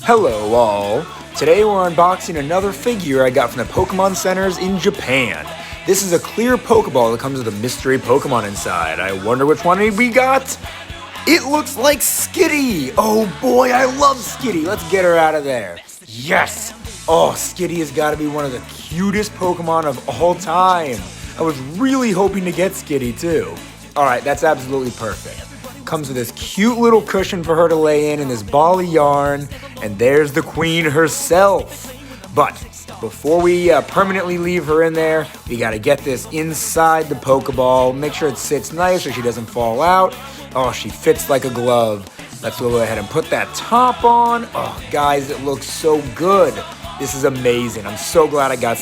Hello all! Today we're unboxing another figure I got from the Pokemon centers in Japan. This is a clear Pokeball that comes with a mystery Pokemon inside. I wonder which one we got? It looks like Skitty! Oh boy, I love Skitty! Let's get her out of there. Yes! Oh, Skitty has got to be one of the cutest Pokemon of all time. I was really hoping to get Skitty too. Alright, that's absolutely perfect. Comes with this cute little cushion for her to lay in this ball of yarn, and there's the queen herself. But before we permanently leave her in there, we gotta get this inside the Pokeball, make sure it sits nice so she doesn't fall out. Oh, she fits like a glove. Let's go ahead and put that top on. Oh, guys, it looks so good. This is amazing. I'm so glad I got